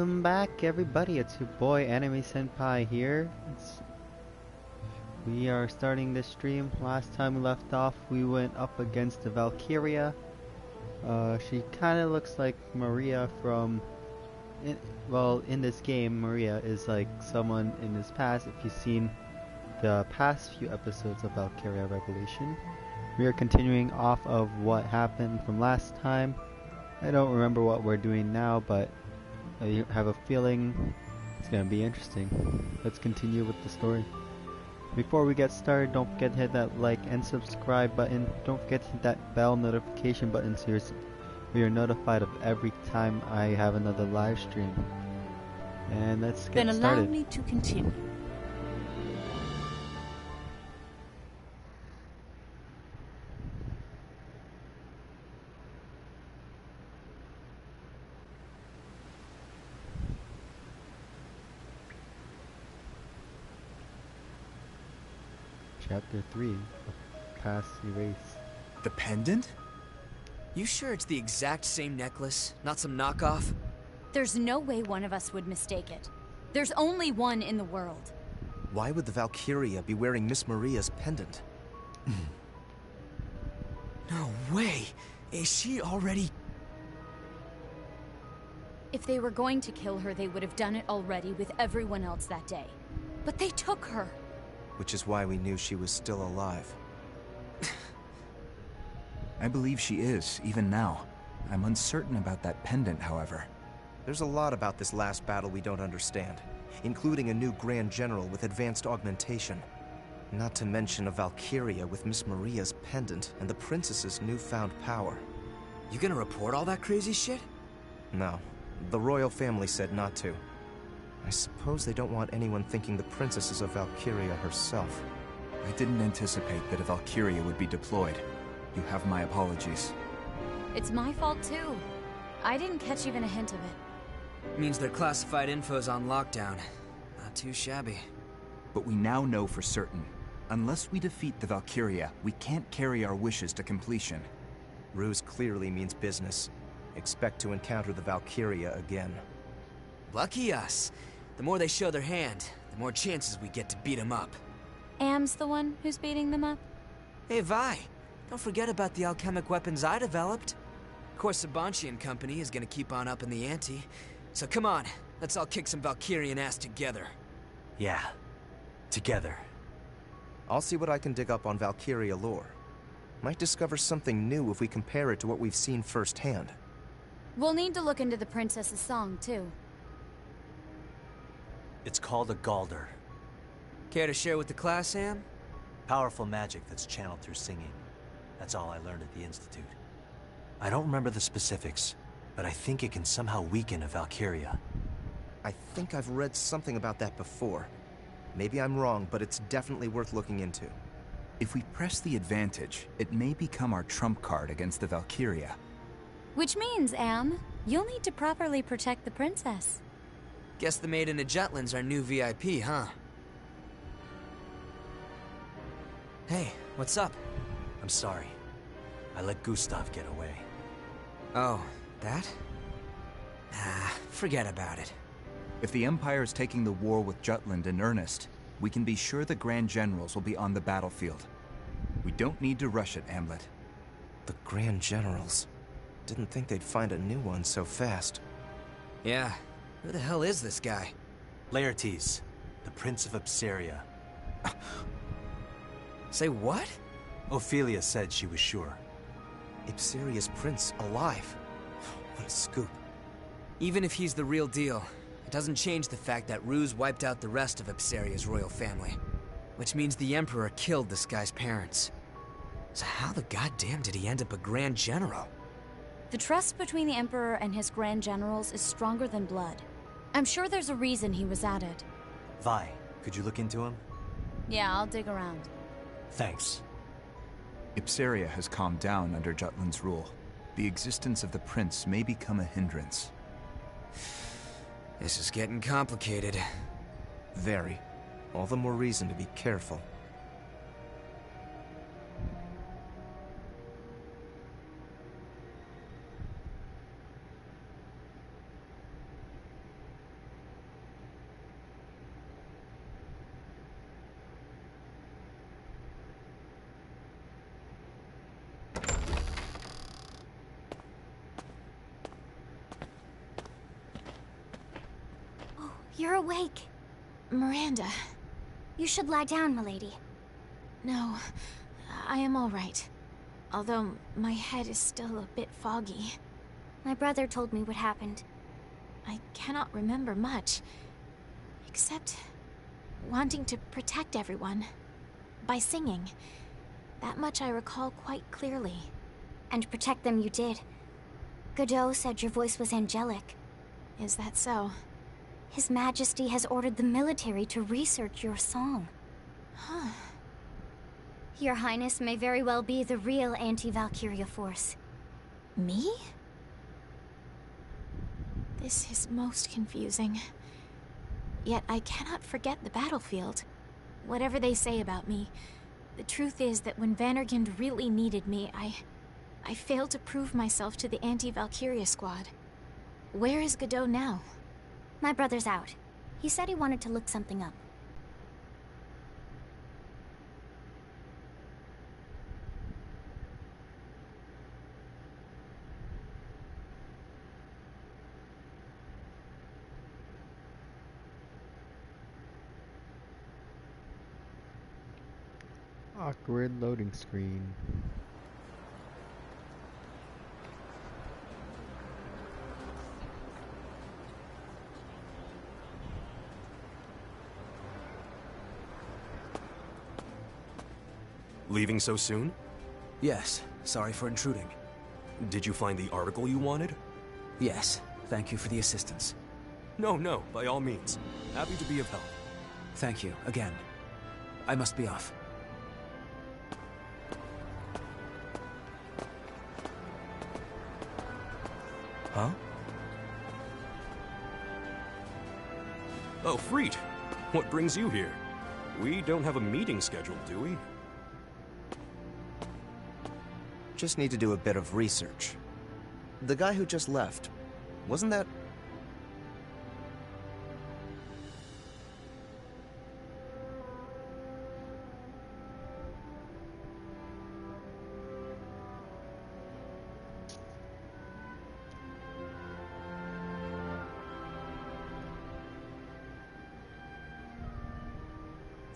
Welcome back, everybody. It's your boy Anime Senpai here. We are starting this stream. Last time we left off, we went up against the Valkiria. She kind of looks like Maria from. In this game, Maria is like someone in his past. If you've seen the past few episodes of Valkiria Revolution, we are continuing off of what happened from last time. I don't remember what we're doing now, but I have a feeling it's gonna be interesting. Let's continue with the story. Before we get started, don't forget to hit that like and subscribe button. Don't forget to hit that bell notification button so you're notified of every time I have another live stream. And let's get started. Then allow me to continue. Chapter 3 of Past Erase. The pendant? You sure it's the exact same necklace, not some knockoff? There's no way one of us would mistake it. There's only one in the world. Why would the Valkyria be wearing Miss Maria's pendant? No way! Is she already... If they were going to kill her, they would have done it already with everyone else that day. But they took her. Which is why we knew she was still alive. I believe she is, even now. I'm uncertain about that pendant, however. There's a lot about this last battle we don't understand, including a new Grand General with advanced augmentation. Not to mention a Valkyria with Miss Maria's pendant and the princess's newfound power. You gonna report all that crazy shit? No, the royal family said not to. I suppose they don't want anyone thinking the princess is a Valkyria herself. I didn't anticipate that a Valkyria would be deployed. You have my apologies. It's my fault too. I didn't catch even a hint of it. Means their classified info's on lockdown. Not too shabby. But we now know for certain. Unless we defeat the Valkyria, we can't carry our wishes to completion. Ruse clearly means business. Expect to encounter the Valkyria again. Lucky us. The more they show their hand, the more chances we get to beat them up. Am's the one who's beating them up? Hey, Vi. Don't forget about the alchemic weapons I developed. Of course, Sabanchi and company is gonna keep on upping the ante. So come on, let's all kick some Valkyrian ass together. Yeah. Together. I'll see what I can dig up on Valkyria lore. Might discover something new if we compare it to what we've seen firsthand. We'll need to look into the princess's song too. It's called a Galder. Care to share with the class, Sam? Powerful magic that's channeled through singing. That's all I learned at the Institute. I don't remember the specifics, but I think it can somehow weaken a Valkyria. I think I've read something about that before. Maybe I'm wrong, but it's definitely worth looking into. If we press the advantage, it may become our trump card against the Valkyria. Which means, Am, you'll need to properly protect the princess. Guess the Maiden of Jutland's our new VIP, huh? Hey, what's up? I'm sorry. I let Gustav get away. Oh, that? Ah, forget about it. If the Empire's taking the war with Jutland in earnest, we can be sure the Grand Generals will be on the battlefield. We don't need to rush it, Hamlet. The Grand Generals. Didn't think they'd find a new one so fast. Yeah, who the hell is this guy? Laertes, the Prince of Ipsaria. Say what? Ophelia said she was sure. Ipsaria's prince alive. What a scoop. Even if he's the real deal, it doesn't change the fact that Ruse wiped out the rest of Ipsaria's royal family. Which means the Emperor killed this guy's parents. So how the goddamn did he end up a Grand General? The trust between the Emperor and his Grand Generals is stronger than blood. I'm sure there's a reason he was added. Vi, could you look into him? Yeah, I'll dig around. Thanks. Ipsaria has calmed down under Jutland's rule. The existence of the prince may become a hindrance. This is getting complicated. Very. All the more reason to be careful. You're awake. Miranda. You should lie down, milady. No, I am all right. Although my head is still a bit foggy. My brother told me what happened. I cannot remember much, except wanting to protect everyone by singing. That much I recall quite clearly. And protect them you did. Godot said your voice was angelic. Is that so? His Majesty has ordered the military to research your song. Huh. Your Highness may very well be the real anti-Valkyria force. Me? This is most confusing. Yet I cannot forget the battlefield. Whatever they say about me, the truth is that when Vandergind really needed me, I failed to prove myself to the anti-Valkyria squad. Where is Godot now? My brother's out. He said he wanted to look something up. Awkward loading screen. Leaving so soon? Yes, sorry for intruding. Did you find the article you wanted? Yes, thank you for the assistance. No, by all means. Happy to be of help. Thank you, again. I must be off. Huh? Oh, Freet. What brings you here? We don't have a meeting scheduled, do we? Just need to do a bit of research. The guy who just left, wasn't that...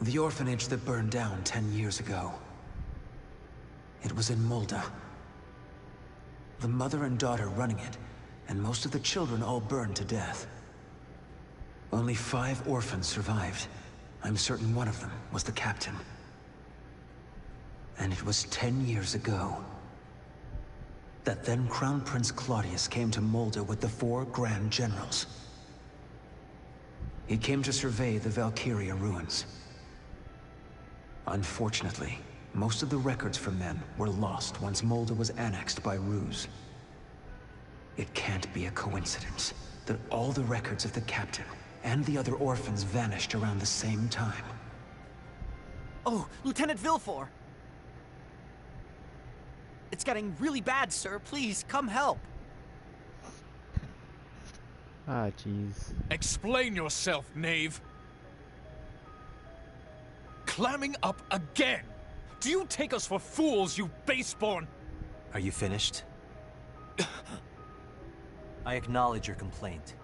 The orphanage that burned down 10 years ago. It was in Mulda. The mother and daughter running it, and most of the children all burned to death. Only 5 orphans survived. I'm certain one of them was the captain. And it was 10 years ago that then Crown Prince Claudius came to Mulda with the 4 Grand Generals. He came to survey the Valkiria ruins. Unfortunately, most of the records from then were lost once Mulda was annexed by Ruse. It can't be a coincidence that all the records of the captain and the other orphans vanished around the same time. Oh, Lieutenant Villefort! It's getting really bad, sir. Please, come help. Ah, jeez. Explain yourself, knave. Clamming up again! Do you take us for fools, you baseborn? Are you finished? I acknowledge your complaint.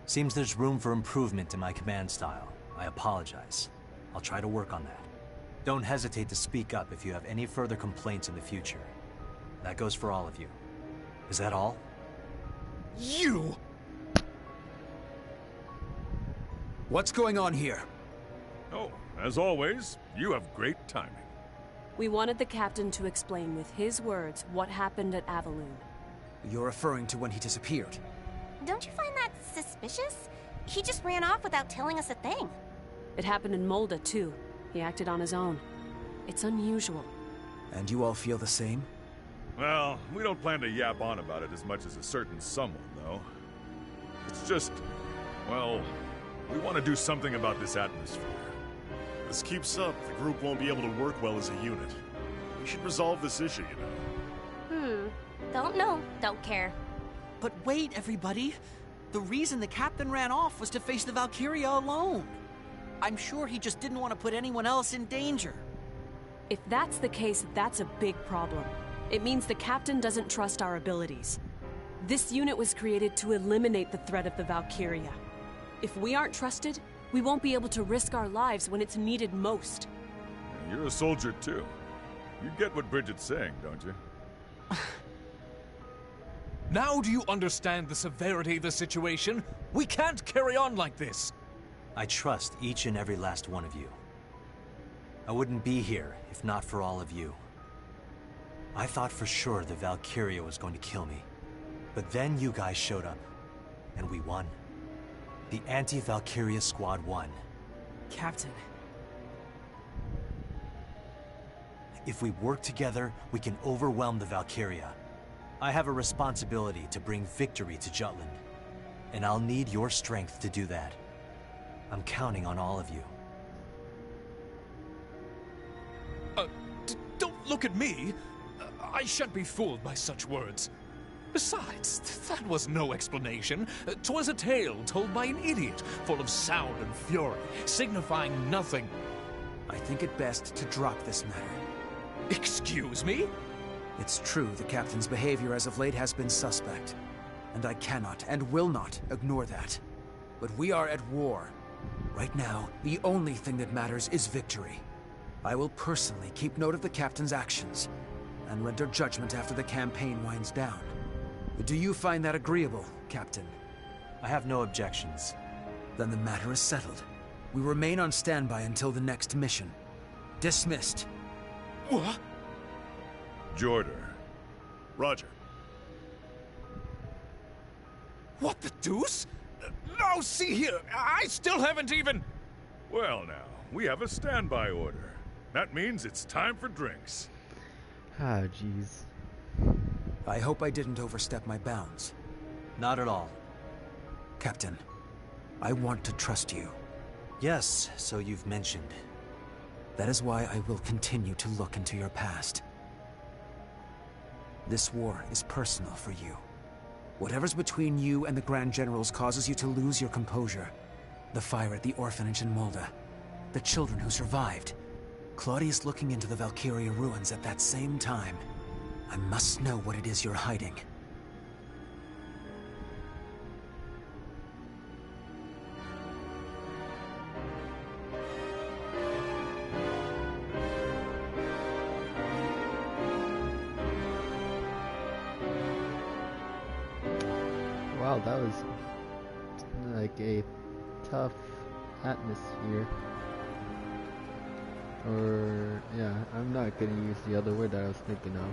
Seems there's room for improvement in my command style. I apologize. I'll try to work on that. Don't hesitate to speak up if you have any further complaints in the future. That goes for all of you. Is that all? You! What's going on here? Oh, as always, you have great timing. We wanted the captain to explain with his words what happened at Avaloon. You're referring to when he disappeared. Don't you find that suspicious? He just ran off without telling us a thing. It happened in Mulda, too. He acted on his own. It's unusual. And you all feel the same? Well, we don't plan to yap on about it as much as a certain someone, though. It's just, well, we want to do something about this atmosphere. If this keeps up, the group won't be able to work well as a unit. We should resolve this issue, you know. Don't know, don't care. But wait, everybody. The reason the captain ran off was to face the Valkyria alone. I'm sure he just didn't want to put anyone else in danger. If that's the case, that's a big problem. It means the captain doesn't trust our abilities. This unit was created to eliminate the threat of the Valkyria. If we aren't trusted, we won't be able to risk our lives when it's needed most. You're a soldier too. You get what Bridget's saying, don't you? Now do you understand the severity of the situation? We can't carry on like this. I trust each and every last one of you. I wouldn't be here if not for all of you. I thought for sure the Valkiria was going to kill me. But then you guys showed up, and we won. The anti-Valkiria squad won. Captain. If we work together, we can overwhelm the Valkiria. I have a responsibility to bring victory to Jutland, and I'll need your strength to do that. I'm counting on all of you. Don't look at me! I shan't be fooled by such words. Besides, that was no explanation. 'Twas a tale told by an idiot, full of sound and fury, signifying nothing. I think it best to drop this matter. Excuse me? It's true the captain's behavior as of late has been suspect, and I cannot and will not ignore that. But we are at war. Right now, the only thing that matters is victory. I will personally keep note of the captain's actions, and render judgment after the campaign winds down. Do you find that agreeable, Captain? I have no objections. Then the matter is settled. We remain on standby until the next mission. Dismissed. What? Jorder. Roger. What the deuce? Now see here, I still haven't even... Well now, we have a standby order. That means it's time for drinks. Ah, jeez. I hope I didn't overstep my bounds. Not at all. Captain, I want to trust you. Yes, so you've mentioned. That is why I will continue to look into your past. This war is personal for you. Whatever's between you and the Grand Generals causes you to lose your composure. The fire at the orphanage in Mulda. The children who survived. Claudius looking into the Valkiria ruins at that same time. I must know what it is you're hiding. Wow, that was like a tough atmosphere. Or, yeah, I'm not gonna use the other word that I was thinking of.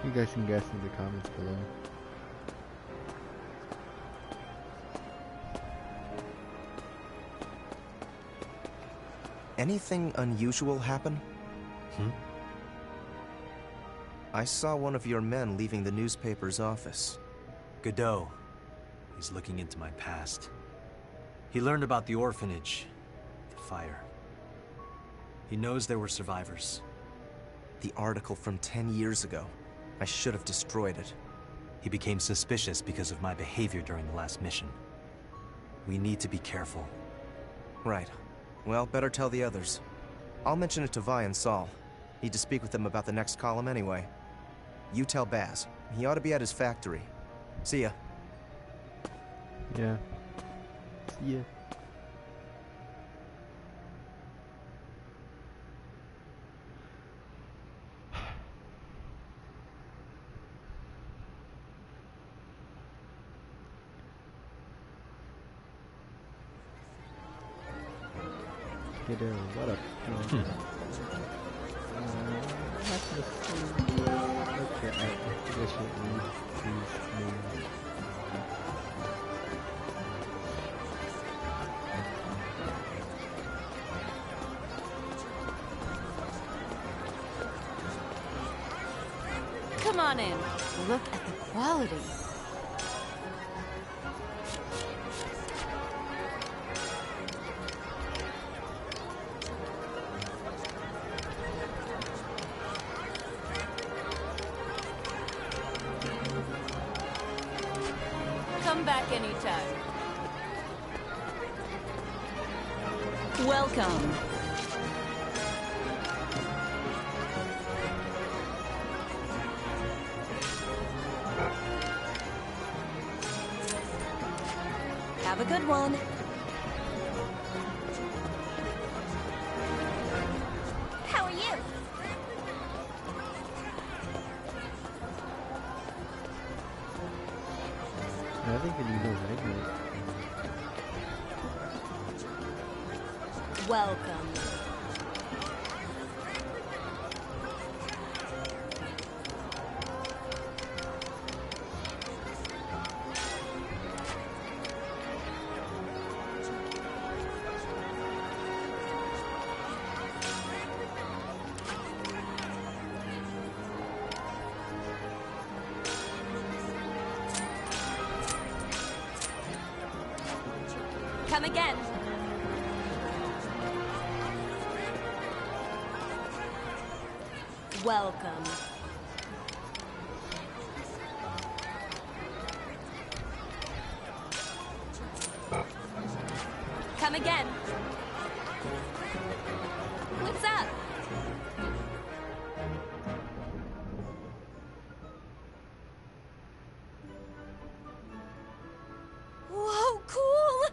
You guys can guess in the comments below. Anything unusual happen? Hmm? I saw one of your men leaving the newspaper's office. Godot. He's looking into my past. He learned about the orphanage, the fire. He knows there were survivors. The article from 10 years ago. I should have destroyed it. He became suspicious because of my behavior during the last mission. We need to be careful. Right. Well, better tell the others. I'll mention it to Vi and Saul. Need to speak with them about the next column anyway. You tell Baz. He ought to be at his factory. See ya. Yeah. See ya. Get a what up? Come on in. Look at the quality. Come back anytime. Welcome. Have a good one. How are you? I think it even regular. Welcome. Come again. Welcome. Come again. What's up? Whoa, cool!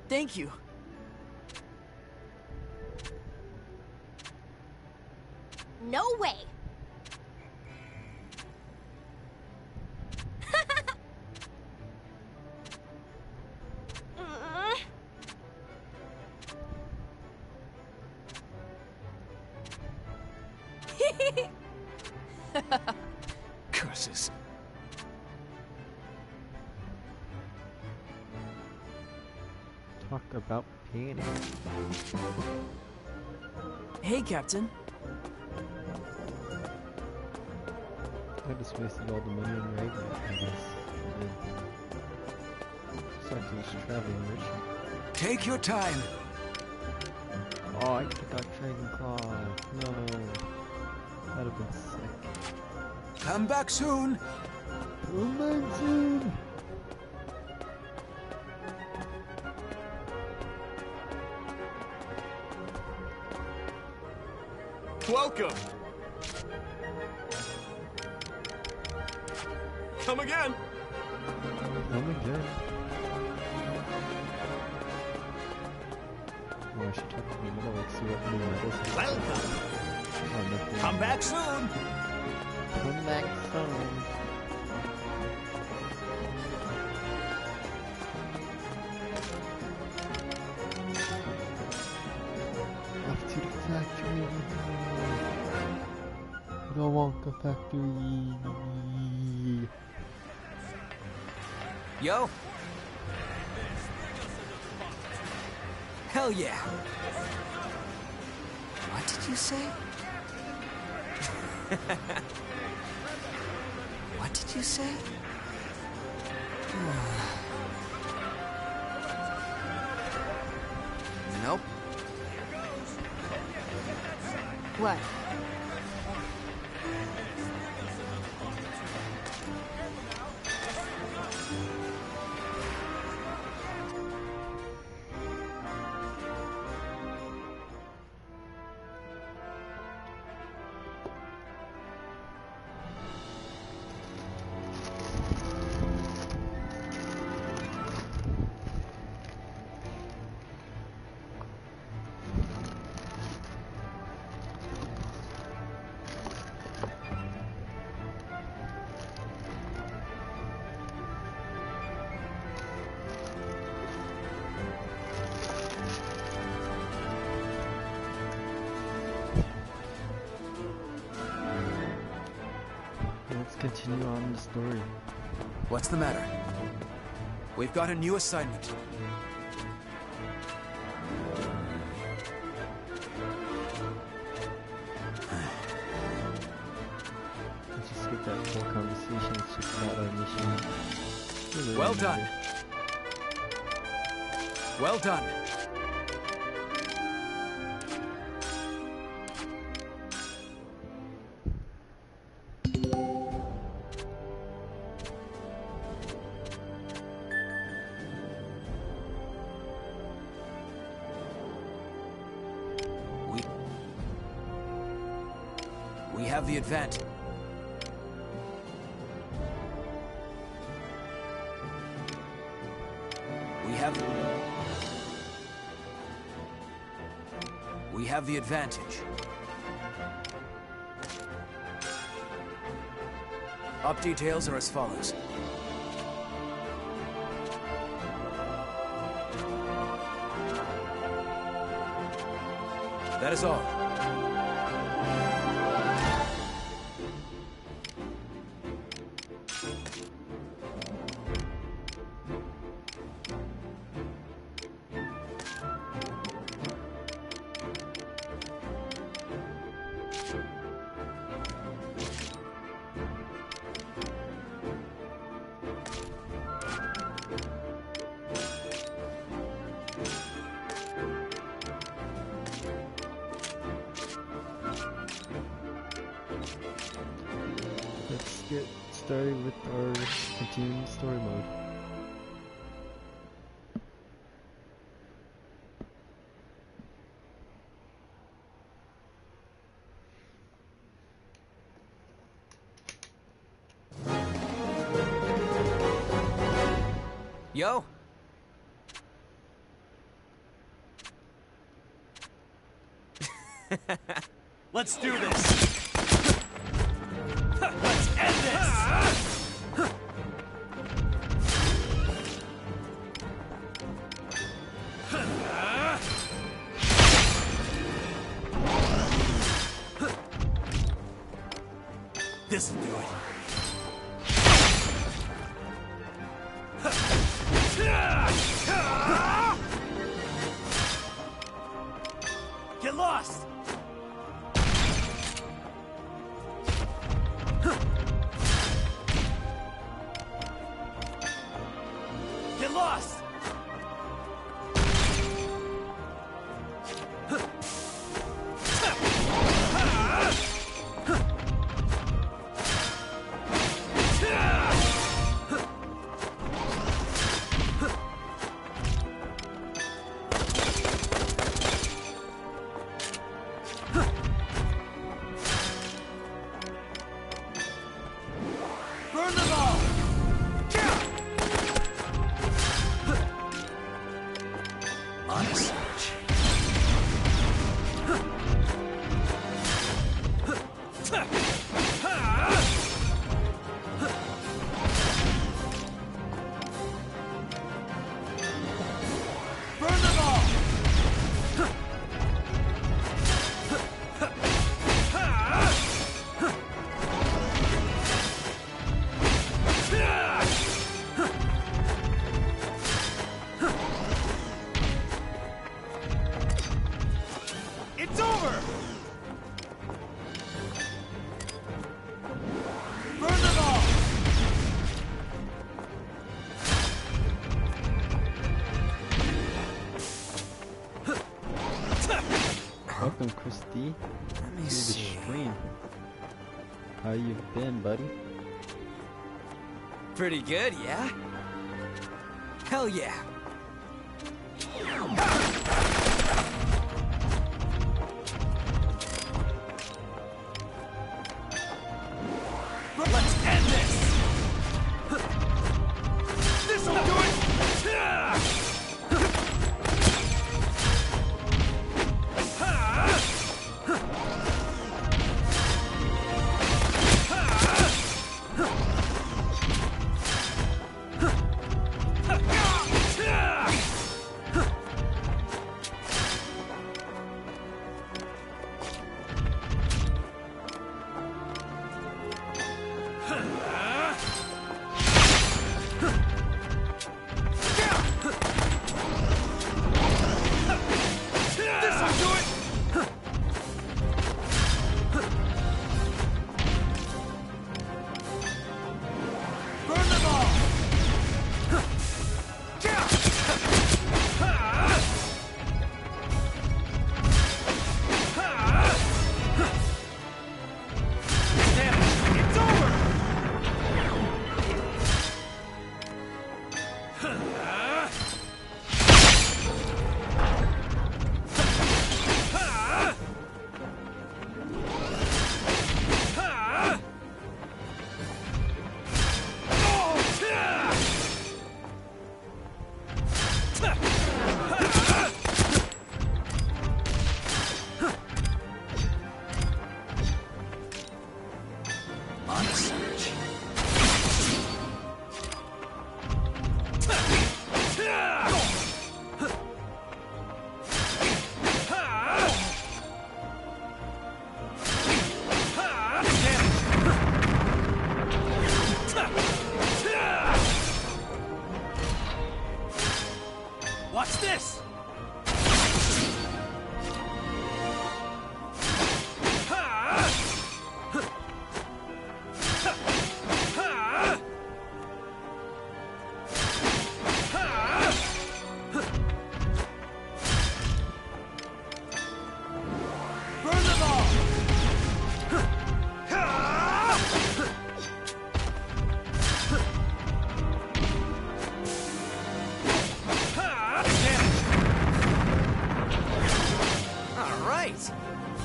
Thank you. No way. Curses. Talk about painting. Hey, Captain. I just wasted all the money on Ragnar, I guess. Sucks it was traveling mission. Take your time. Oh, I forgot Dragon Claw. No. That'd have been sick. Come back soon. Come back soon. Welcome! Come again! Come again. Oh, I should check the middle, like, see what new medals are. Welcome. Oh, nothing. Come back soon. Come back soon. Off to the factory we go. The Wonka factory. Yo. Hell yeah. What did you say? What did you say? Nope. What? Let's continue on the story. What's the matter? We've got a new assignment. Let's just skip that whole conversation. It's just about our mission. Really Well matter. done. Well done. We have the advantage. We have the advantage. Op details are as follows. That is all. Let's get started with our continuing story mode. Yo! Let's do this! Let's end this! This'll do it. Get lost! Get lost! Burn them all! Honest. Burn them all! It's over! Burn them all! Welcome, Christy, to the stream. How you been, buddy? Pretty good, yeah? Hell yeah! Let's end this! This'll do it!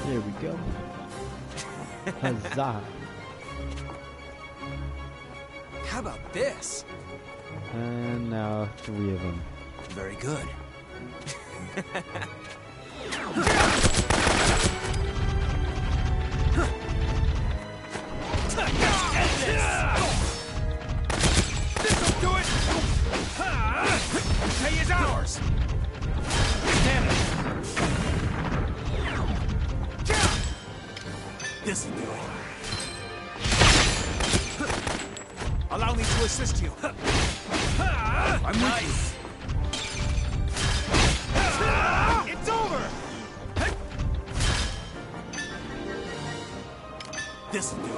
There we go. Huzzah. How about this? And now 3 of them. Very good. This'll do it! Pay is ours! Damn it! This'll do it. Allow me to assist you. I'm nice. It's over! This'll do it.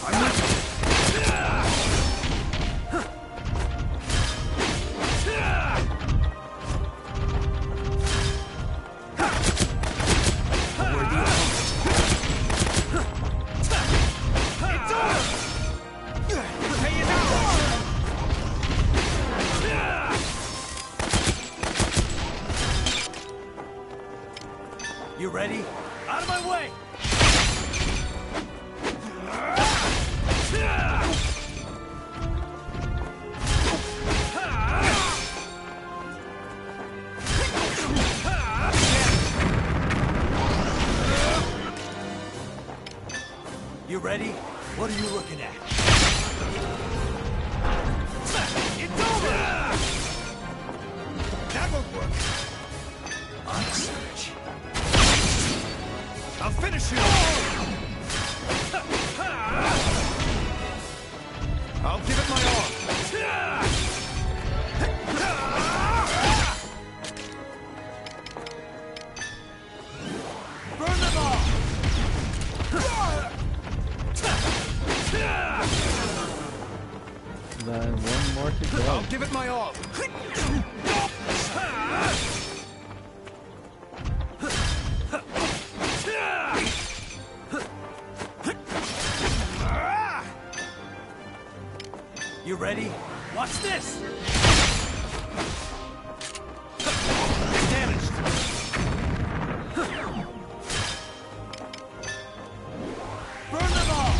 I'm with you. You ready? Out of my way! You ready? What are you looking at? It's over! That won't work. On search. I'll finish you! I'll give it my all! Burn them all! Then 1 more to go. I'll give it my all! You ready? Watch this! Damaged! Burn them all!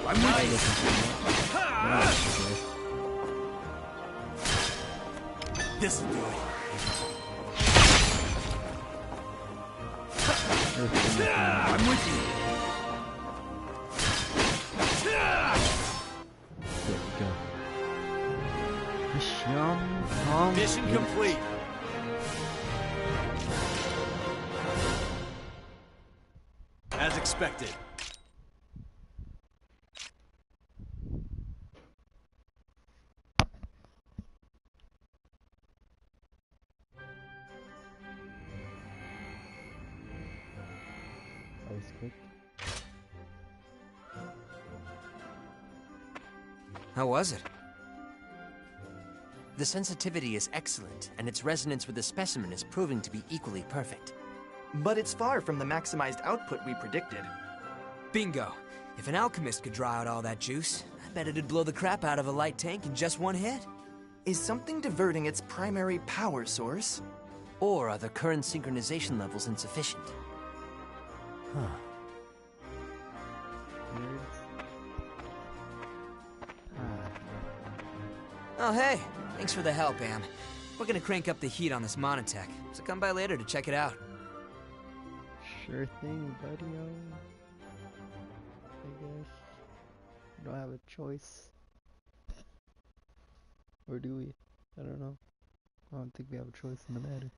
I'm nice! This'll do it. I'm with you! Mission complete. As expected. That was quick. How was it? The sensitivity is excellent, and its resonance with the specimen is proving to be equally perfect. But it's far from the maximized output we predicted. Bingo. If an alchemist could draw out all that juice, I bet it'd blow the crap out of a light tank in just 1 hit. Is something diverting its primary power source? Or are the current synchronization levels insufficient? Huh. Oh, hey. Thanks for the help, Am. We're gonna crank up the heat on this monotech, so come by later to check it out. Sure thing, buddy-o. I guess. We don't have a choice. Or do we? I don't know. I don't think we have a choice in the matter.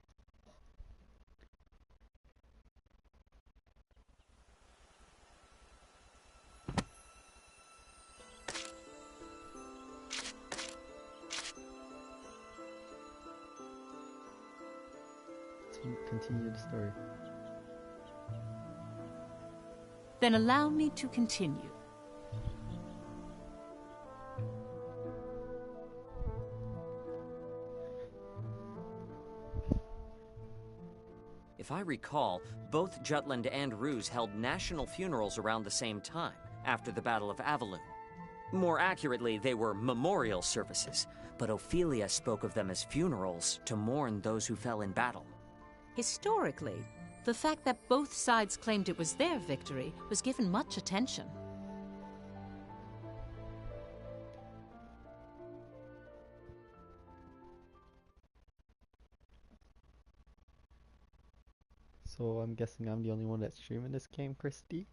Continue the story. Then allow me to continue. If I recall, both Jutland and Ruse held national funerals around the same time, after the Battle of Avalon. More accurately, they were memorial services, But Ophelia spoke of them as funerals to mourn those who fell in battle. Historically, the fact that both sides claimed it was their victory was given much attention. So I'm guessing I'm the only one that's streaming this game, Christy?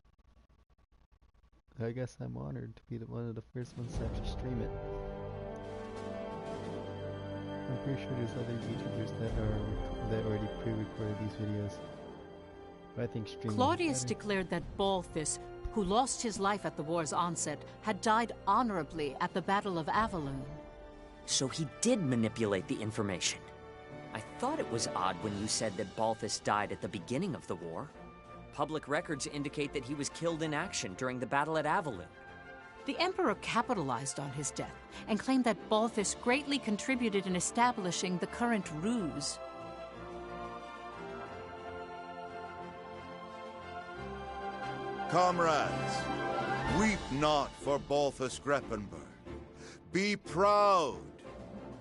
I guess I'm honored to be one of the first ones to actually stream it. I'm pretty sure there's other YouTubers that already pre-recorded these videos. But I think streaming Claudius is better. declared that Balthus, who lost his life at the war's onset, had died honorably at the Battle of Avalon. So he did manipulate the information. I thought it was odd when you said that Balthus died at the beginning of the war. Public records indicate that he was killed in action during the battle at Avalon. The Emperor capitalized on his death and claimed that Balthus greatly contributed in establishing the current ruse. Comrades, weep not for Balthus Greppenberg. Be proud.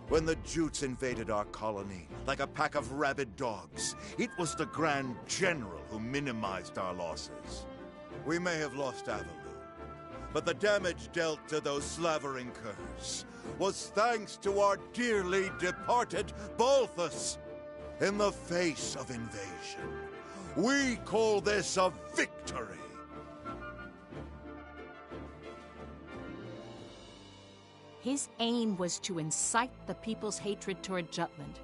When the Jutes invaded our colony, like a pack of rabid dogs, it was the Grand General who minimized our losses. We may have lost Avalon, but the damage dealt to those slavering curs was thanks to our dearly departed Balthus. In the face of invasion, we call this a victory. His aim was to incite the people's hatred toward Jutland.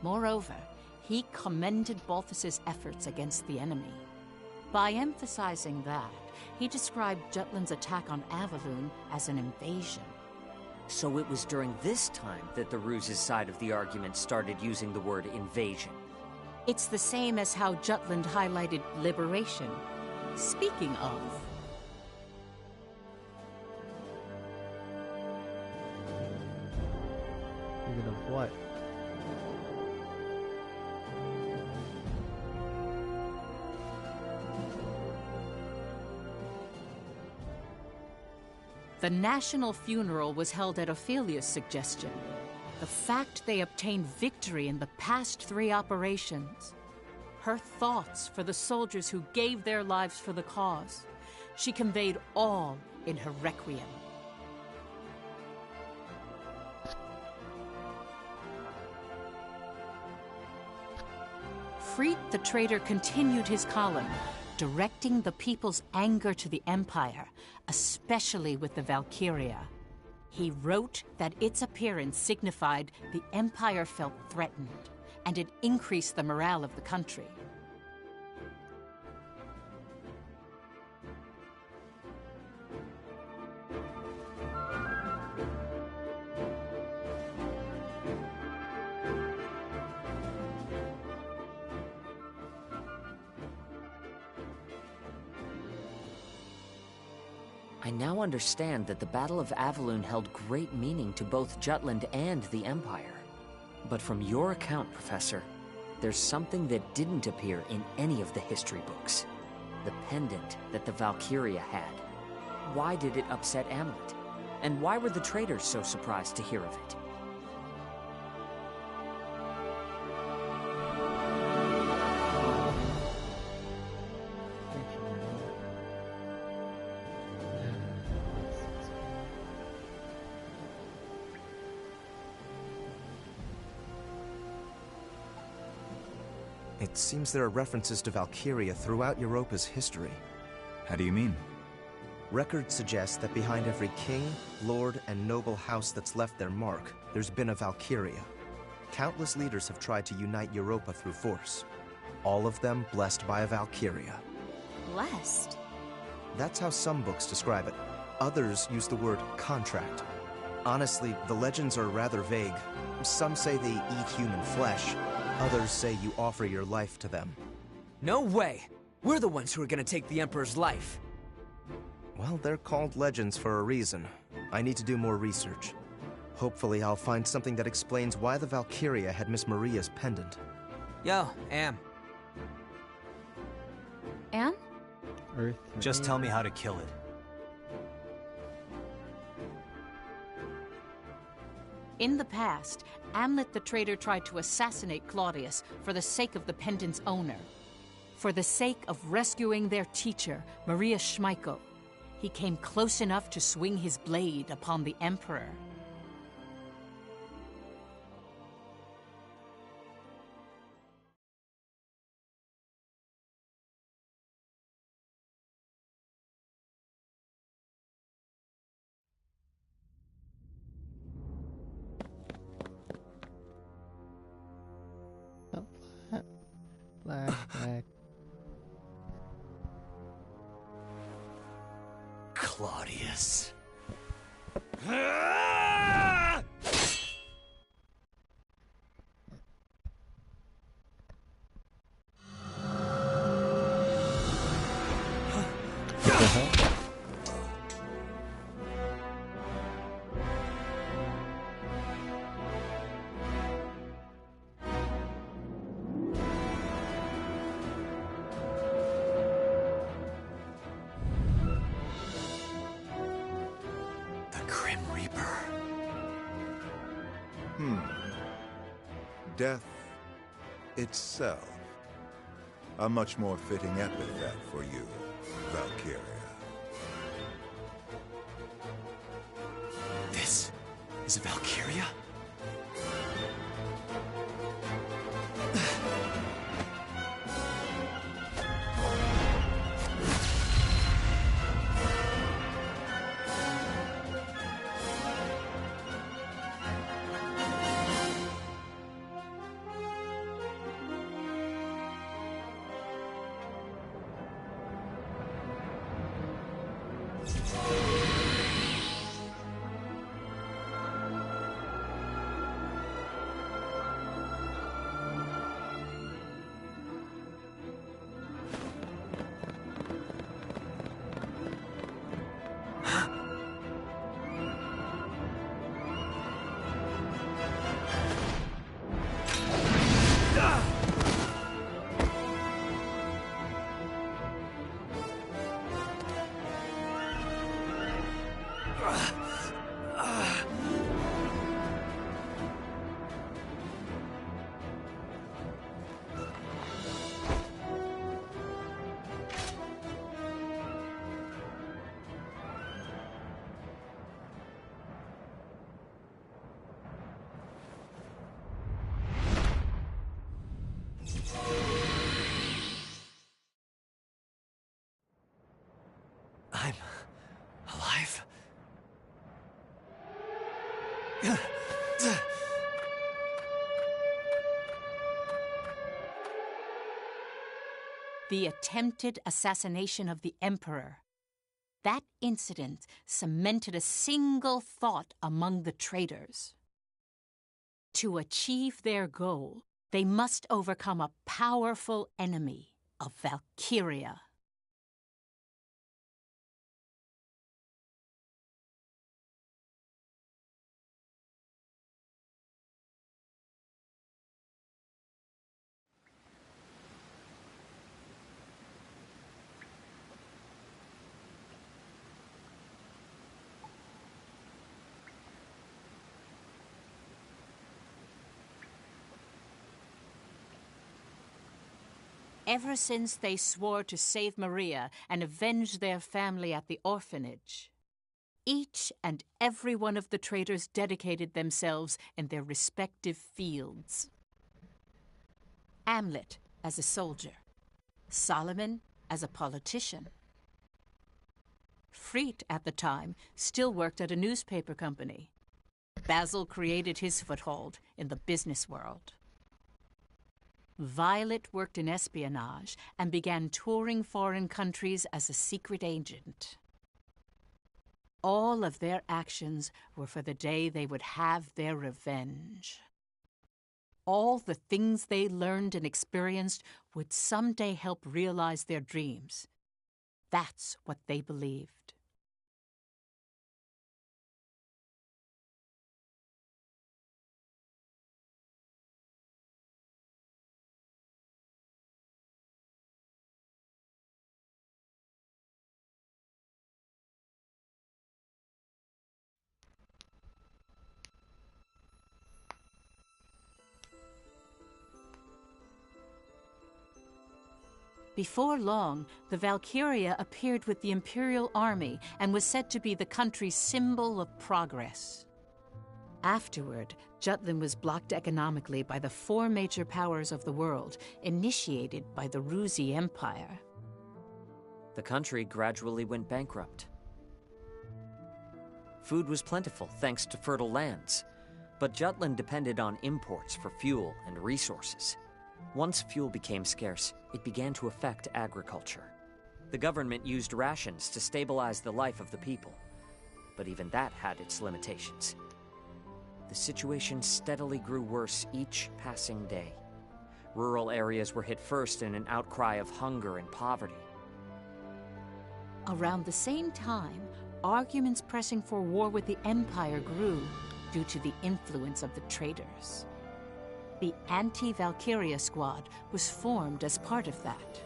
Moreover, he commended Balthus's efforts against the enemy. By emphasizing that, he described Jutland's attack on Avalon as an invasion. So it was during this time that the Ruse's side of the argument started using the word invasion. It's the same as how Jutland highlighted liberation. Speaking of... Speaking of what? The national funeral was held at Ophelia's suggestion. The fact they obtained victory in the past 3 operations. Her thoughts for the soldiers who gave their lives for the cause. She conveyed all in her requiem. Freed the traitor continued his column, directing the people's anger to the Empire, especially with the Valkiria. He wrote that its appearance signified the Empire felt threatened, and it increased the morale of the country. I now understand that the Battle of Avalon held great meaning to both Jutland and the Empire. But from your account, Professor, there's something that didn't appear in any of the history books. The pendant that the Valkyria had. Why did it upset Amlet? And why were the traitors so surprised to hear of it? It seems there are references to Valkyria throughout Europa's history. How do you mean? Records suggest that behind every king, lord, and noble house that's left their mark, there's been a Valkyria. Countless leaders have tried to unite Europa through force. All of them blessed by a Valkyria. Blessed? That's how some books describe it. Others use the word contract. Honestly, the legends are rather vague. Some say they eat human flesh. Others say you offer your life to them. No way! We're the ones who are gonna take the Emperor's life. Well, they're called legends for a reason. I need to do more research. Hopefully I'll find something that explains why the Valkyria had Miss Maria's pendant. Yo, Am. Am? Earth. Just tell me how to kill it. In the past, Amlet the traitor tried to assassinate Claudius for the sake of the pendant's owner. For the sake of rescuing their teacher, Maria Schmeichel, he came close enough to swing his blade upon the Emperor. Flashback. Claudius. Death itself. A much more fitting epithet for you, Valkiria. This is Valkiria? I'm alive? The attempted assassination of the Emperor. That incident cemented a single thought among the traitors. To achieve their goal, they must overcome a powerful enemy of Valkiria. Ever since they swore to save Maria and avenge their family at the orphanage, each and every one of the traitors dedicated themselves in their respective fields. Amlet as a soldier, Solomon as a politician. Freet, at the time, still worked at a newspaper company. Basil created his foothold in the business world. Violet worked in espionage and began touring foreign countries as a secret agent. All of their actions were for the day they would have their revenge. All the things they learned and experienced would someday help realize their dreams. That's what they believed. Before long, the Valkiria appeared with the Imperial Army and was said to be the country's symbol of progress. Afterward, Jutland was blocked economically by the 4 major powers of the world, initiated by the Ruzi Empire. The country gradually went bankrupt. Food was plentiful thanks to fertile lands, but Jutland depended on imports for fuel and resources. Once fuel became scarce, it began to affect agriculture. The government used rations to stabilize the life of the people, but even that had its limitations. The situation steadily grew worse each passing day. Rural areas were hit first in an outcry of hunger and poverty. Around the same time, arguments pressing for war with the Empire grew due to the influence of the traitors. The Anti-Valkiria Squad was formed as part of that.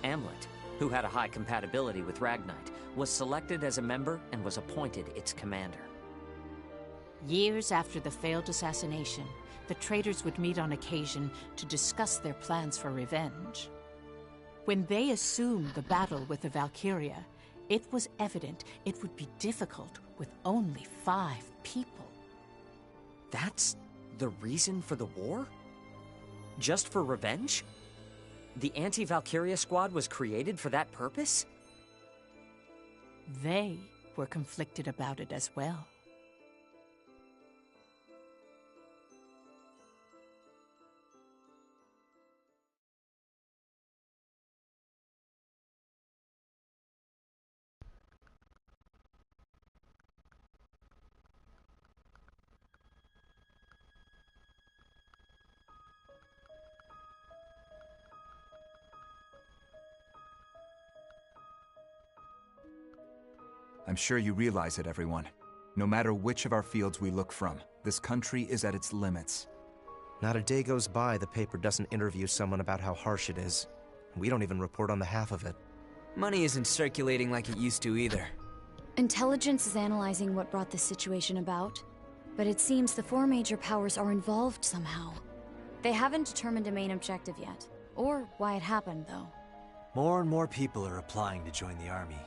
Amlet, who had a high compatibility with Ragnite, was selected as a member and was appointed its commander. Years after the failed assassination, the traitors would meet on occasion to discuss their plans for revenge. When they assumed the battle with the Valkiria, it was evident it would be difficult with only 5 people. That's the reason for the war? Just for revenge? The Anti-Valkiria Squad was created for that purpose? They were conflicted about it as well. I'm sure you realize it, everyone. No matter which of our fields we look from, this country is at its limits. Not a day goes by the paper doesn't interview someone about how harsh it is. We don't even report on the half of it. Money isn't circulating like it used to either. Intelligence is analyzing what brought this situation about, but it seems the 4 major powers are involved somehow. They haven't determined a main objective yet, or why it happened, though. More and more people are applying to join the army.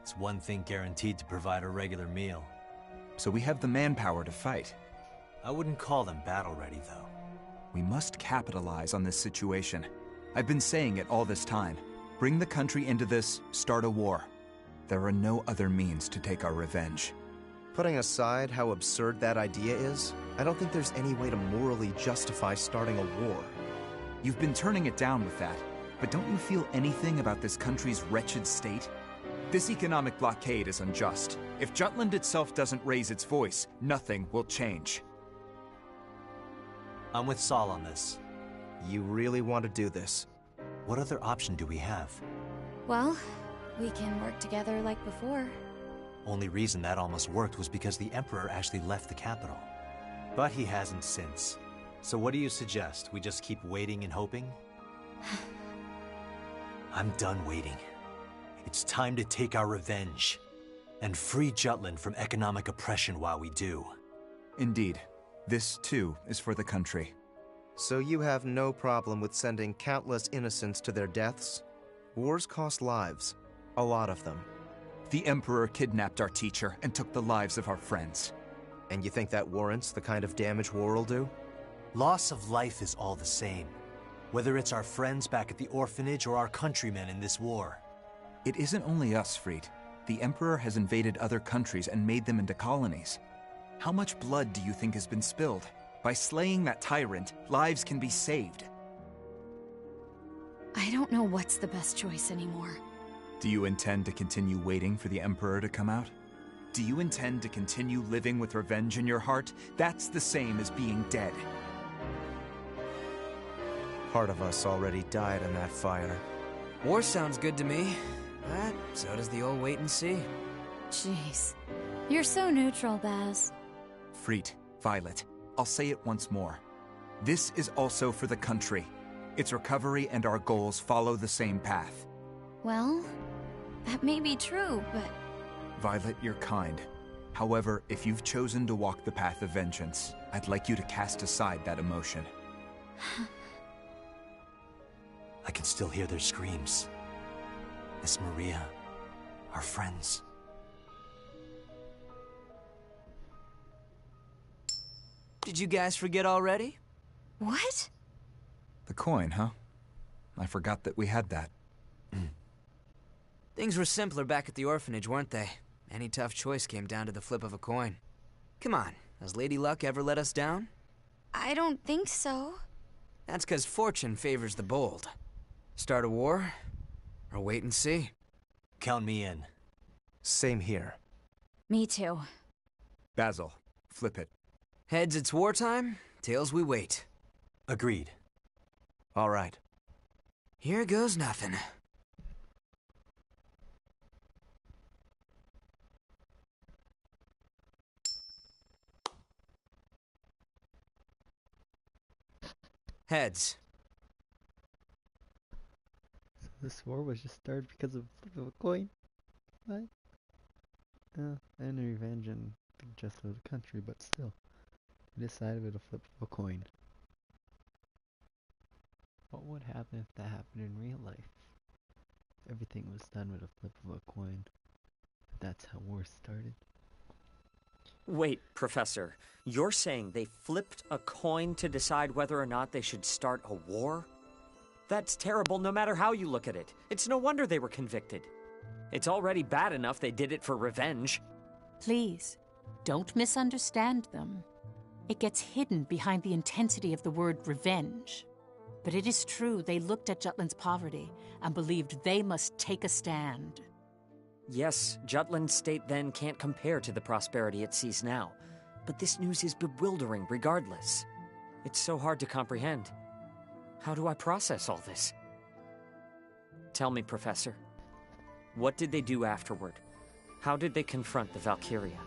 It's one thing guaranteed to provide a regular meal. So we have the manpower to fight. I wouldn't call them battle-ready, though. We must capitalize on this situation. I've been saying it all this time. Bring the country into this, start a war. There are no other means to take our revenge. Putting aside how absurd that idea is, I don't think there's any way to morally justify starting a war. You've been turning it down with that, but don't you feel anything about this country's wretched state? This economic blockade is unjust. If Jutland itself doesn't raise its voice, nothing will change. I'm with Saul on this. You really want to do this? What other option do we have? Well, we can work together like before. Only reason that almost worked was because the Emperor actually left the capital. But he hasn't since. So what do you suggest? We just keep waiting and hoping? I'm done waiting. It's time to take our revenge. And free Jutland from economic oppression while we do. Indeed. This, too, is for the country. So you have no problem with sending countless innocents to their deaths? Wars cost lives. A lot of them. The Emperor kidnapped our teacher and took the lives of our friends. And you think that warrants the kind of damage war will do? Loss of life is all the same. Whether it's our friends back at the orphanage or our countrymen in this war. It isn't only us, Fried. The Emperor has invaded other countries and made them into colonies. How much blood do you think has been spilled? By slaying that tyrant, lives can be saved. I don't know what's the best choice anymore. Do you intend to continue waiting for the Emperor to come out? Do you intend to continue living with revenge in your heart? That's the same as being dead. Part of us already died in that fire. War sounds good to me, but so does the old wait and see. Jeez. You're so neutral, Baz. Fried, Violet, I'll say it once more. This is also for the country. Its recovery and our goals follow the same path. Well, that may be true, but... Violet, you're kind. However, if you've chosen to walk the path of vengeance, I'd like you to cast aside that emotion. I can still hear their screams. Miss Maria, our friends. Did you guys forget already? What? The coin, huh? I forgot that we had that. Things were simpler back at the orphanage, weren't they? Any tough choice came down to the flip of a coin. Come on, has Lady Luck ever let us down? I don't think so. That's because fortune favors the bold. Start a war, or wait and see. Count me in. Same here. Me too. Basil, flip it. Heads, it's wartime. Tails, we wait. Agreed. All right. Here goes nothing. Heads. So this war was just started because of flip of a coin? What? And revenge and just of the country, but still. We decided with a flip of a coin. What would happen if that happened in real life? Everything was done with a flip of a coin. That's how wars started. Wait, Professor, you're saying they flipped a coin to decide whether or not they should start a war? That's terrible no matter how you look at it. It's no wonder they were convicted. It's already bad enough they did it for revenge. Please, don't misunderstand them. It gets hidden behind the intensity of the word revenge. But it is true they looked at Jutland's poverty and believed they must take a stand. Yes, Jutland's state then can't compare to the prosperity it sees now. But this news is bewildering regardless. It's so hard to comprehend. How do I process all this? Tell me, Professor. What did they do afterward? How did they confront the Valkiria?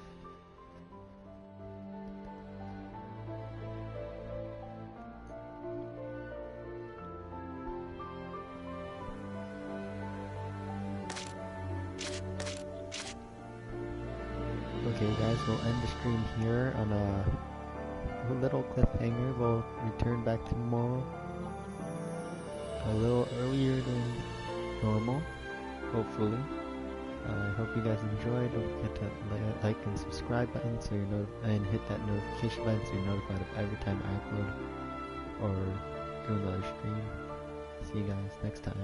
Okay guys, we'll end the stream here on a little cliffhanger. We'll return back tomorrow a little earlier than normal, hopefully. I hope you guys enjoyed. Don't forget to like and subscribe button so you're and hit that notification button so you're notified of every time I upload or do another stream. See you guys next time.